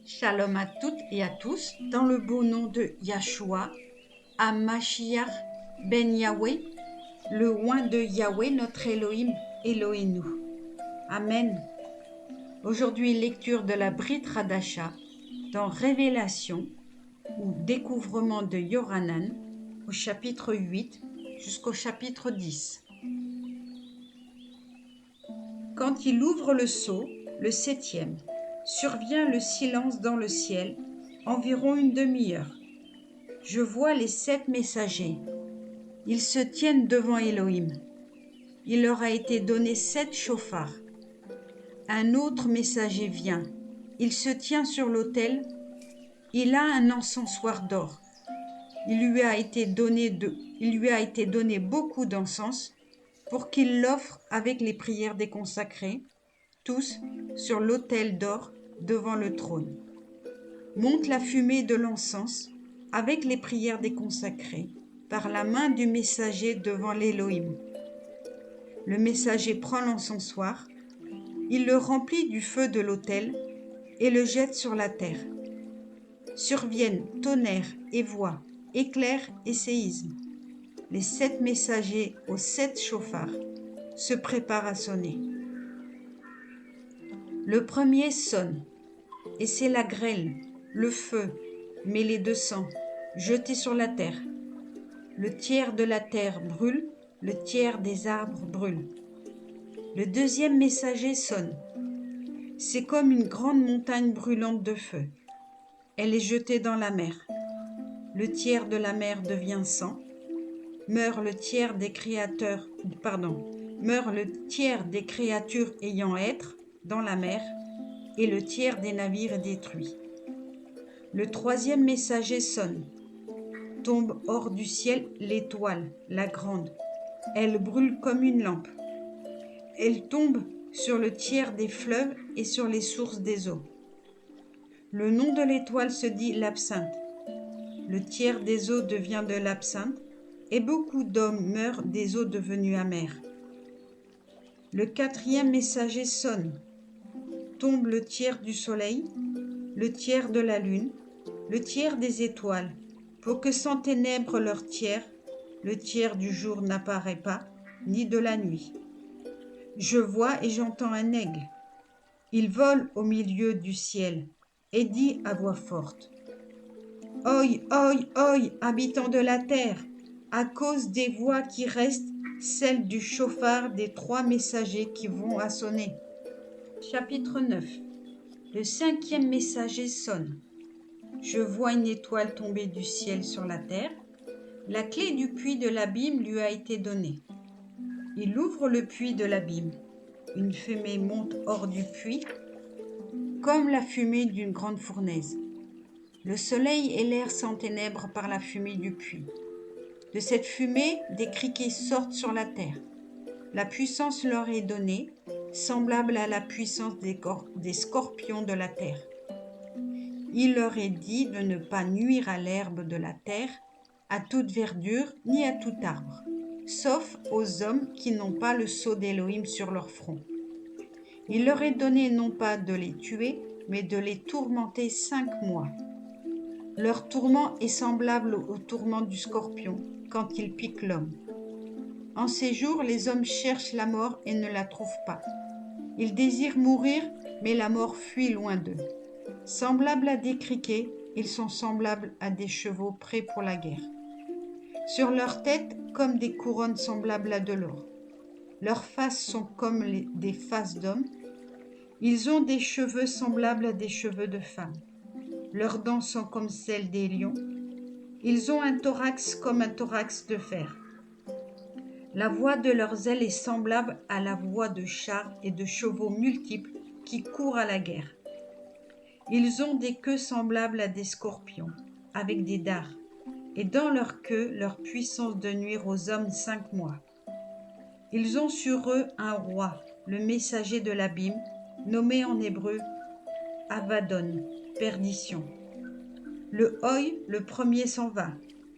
Shalom à toutes et à tous, dans le beau nom de Yahshua, HaMashiach ben Yahweh, le oint de Yahweh, notre Elohim, Elohenu. Amen. Aujourd'hui, lecture de la Brit Hadasha dans Révélation ou Découvrement de Yohanan au chapitre 8 jusqu'au chapitre 10. Quand il ouvre le sceau, le 7e, survient le silence dans le ciel, environ une demi-heure. Je vois les 7 messagers. Ils se tiennent devant Elohim. Il leur a été donné 7 chauffards. Un autre messager vient. Il se tient sur l'autel. Il a un encensoir d'or. Il lui a été donné beaucoup d'encens pour qu'il l'offre avec les prières des consacrés, tous sur l'autel d'or devant le trône. Monte la fumée de l'encens avec les prières des consacrés par la main du messager devant l'Élohim. Le messager prend l'encensoir, il le remplit du feu de l'autel et le jette sur la terre. Surviennent tonnerre et voix, éclairs et séismes. Les 7 messagers aux 7 chauffards se préparent à sonner. Le premier sonne, et c'est la grêle, le feu, mêlé de sang, jeté sur la terre. Le tiers de la terre brûle, le tiers des arbres brûle. Le deuxième messager sonne. C'est comme une grande montagne brûlante de feu. Elle est jetée dans la mer. Le tiers de la mer devient sang. Meurt le tiers des créatures ayant être dans la mer, et le tiers des navires est détruit. Le troisième messager sonne. Tombe hors du ciel l'étoile, la grande. Elle brûle comme une lampe. Elle tombe sur le tiers des fleuves et sur les sources des eaux. Le nom de l'étoile se dit l'absinthe. Le tiers des eaux devient de l'absinthe, et beaucoup d'hommes meurent des eaux devenues amères. Le quatrième messager sonne. Tombe le tiers du soleil, le tiers de la lune, le tiers des étoiles, pour que s'enténèbre leur tiers, le tiers du jour n'apparaît pas, ni de la nuit. Je vois et j'entends un aigle. Il vole au milieu du ciel et dit à voix forte: Oi, oi, oi, habitants de la terre, à cause des voix qui restent, celles du chauffard des 3 messagers qui vont à sonner. Chapitre 9. Le 5e messager sonne. Je vois une étoile tomber du ciel sur la terre. La clé du puits de l'abîme lui a été donnée. Il ouvre le puits de l'abîme. Une fumée monte hors du puits, comme la fumée d'une grande fournaise. Le soleil et l'air s'enténèbrent par la fumée du puits. De cette fumée, des criquets sortent sur la terre. La puissance leur est donnée, semblable à la puissance des scorpions de la terre. Il leur est dit de ne pas nuire à l'herbe de la terre, à toute verdure, ni à tout arbre, sauf aux hommes qui n'ont pas le sceau d'Élohim sur leur front. Il leur est donné non pas de les tuer, mais de les tourmenter 5 mois. Leur tourment est semblable au tourment du scorpion quand il pique l'homme. En ces jours, les hommes cherchent la mort et ne la trouvent pas. Ils désirent mourir, mais la mort fuit loin d'eux. Semblables à des criquets, ils sont semblables à des chevaux prêts pour la guerre. Sur leurs têtes, comme des couronnes semblables à de l'or. Leurs faces sont comme des faces d'hommes. Ils ont des cheveux semblables à des cheveux de femmes. Leurs dents sont comme celles des lions. Ils ont un thorax comme un thorax de fer. La voix de leurs ailes est semblable à la voix de chars et de chevaux multiples qui courent à la guerre. Ils ont des queues semblables à des scorpions, avec des dards, et dans leur queue leur puissance de nuire aux hommes 5 mois. Ils ont sur eux un roi, le messager de l'abîme, nommé en hébreu Avadon, perdition. Le Oi, le premier s'en va.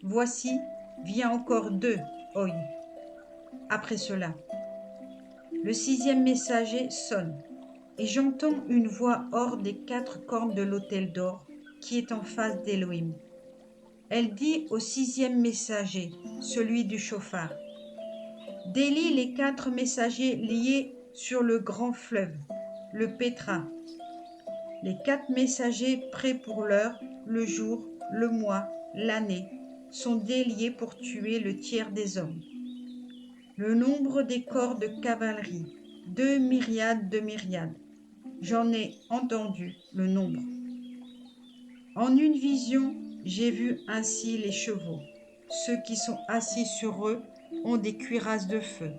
Voici, vient encore 2 Oi. Après cela, le 6e messager sonne. et j'entends une voix hors des 4 cornes de l'autel d'or qui est en face d'Élohim. Elle dit au 6e messager, celui du chauffard, « Délie les 4 messagers liés sur le grand fleuve, le Pétra. Les 4 messagers prêts pour l'heure, le jour, le mois, l'année, sont déliés pour tuer le tiers des hommes. Le nombre des corps de cavalerie, 2 myriades de myriades. J'en ai entendu le nombre. En une vision, j'ai vu ainsi les chevaux. Ceux qui sont assis sur eux ont des cuirasses de feu,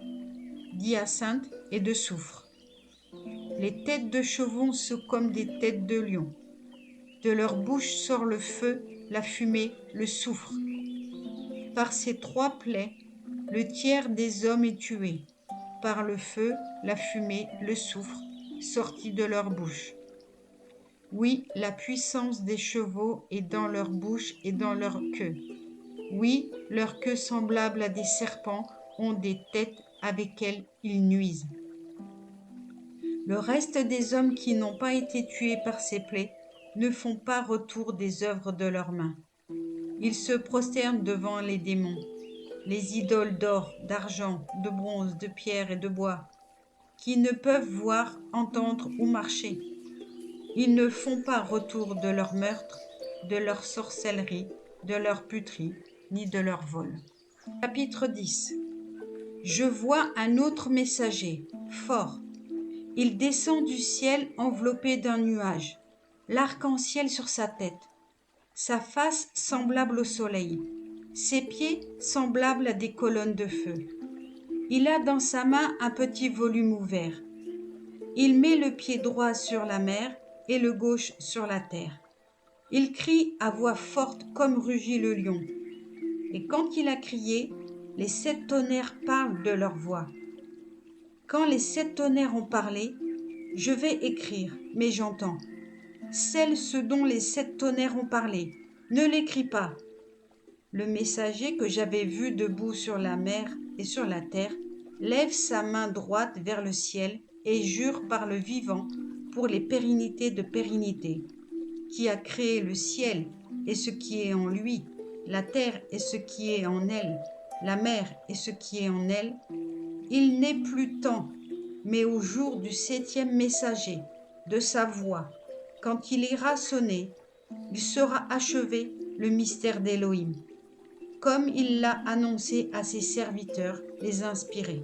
d'hyacinthe et de soufre. Les têtes de chevaux sont comme des têtes de lions. De leur bouche sort le feu, la fumée, le soufre. Par ces 3 plaies, le tiers des hommes est tué, par le feu, la fumée, le soufre, sortis de leur bouche. Oui, la puissance des chevaux est dans leur bouche et dans leur queue. Oui, leurs queues semblables à des serpents ont des têtes avec lesquelles ils nuisent. Le reste des hommes qui n'ont pas été tués par ces plaies ne font pas retour des œuvres de leurs mains. Ils se prosternent devant les démons, les idoles d'or, d'argent, de bronze, de pierre et de bois, qui ne peuvent voir, entendre ou marcher. Ils ne font pas retour de leur meurtre, de leur sorcellerie, de leur puterie, ni de leur vol. Chapitre 10. Je vois un autre messager, fort. Il descend du ciel enveloppé d'un nuage, l'arc-en-ciel sur sa tête, sa face semblable au soleil, ses pieds semblables à des colonnes de feu. Il a dans sa main un petit volume ouvert. Il met le pied droit sur la mer et le gauche sur la terre. Il crie à voix forte comme rugit le lion. Et quand il a crié, les 7 tonnerres parlent de leur voix. Quand les 7 tonnerres ont parlé, je vais écrire, mais j'entends. Celle ce dont les 7 tonnerres ont parlé, ne l'écris pas. Le messager que j'avais vu debout sur la mer et sur la terre lève sa main droite vers le ciel et jure par le vivant pour les pérennités de pérennité, qui a créé le ciel et ce qui est en lui, la terre et ce qui est en elle, la mer et ce qui est en elle. Il n'est plus temps, mais au jour du 7e messager, de sa voix, quand il ira sonner, il sera achevé le mystère d'Élohim, comme il l'a annoncé à ses serviteurs, les inspirés.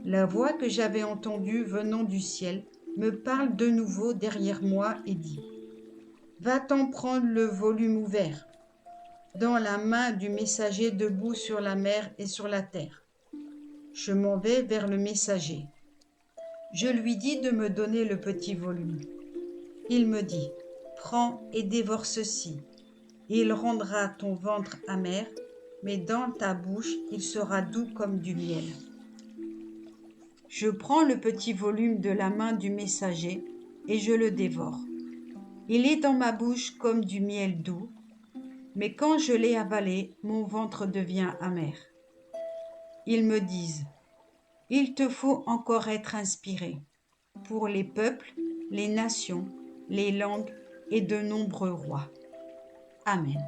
La voix que j'avais entendue venant du ciel me parle de nouveau derrière moi et dit « Va-t'en prendre le volume ouvert, dans la main du messager debout sur la mer et sur la terre. » Je m'en vais vers le messager. Je lui dis de me donner le petit volume. Il me dit « Prends et dévore ceci. Il rendra ton ventre amer, mais dans ta bouche il sera doux comme du miel. » Je prends le petit volume de la main du messager et je le dévore. Il est dans ma bouche comme du miel doux, mais quand je l'ai avalé, mon ventre devient amer. Ils me disent « Il te faut encore être inspiré pour les peuples, les nations, les langues et de nombreux rois. » Amen.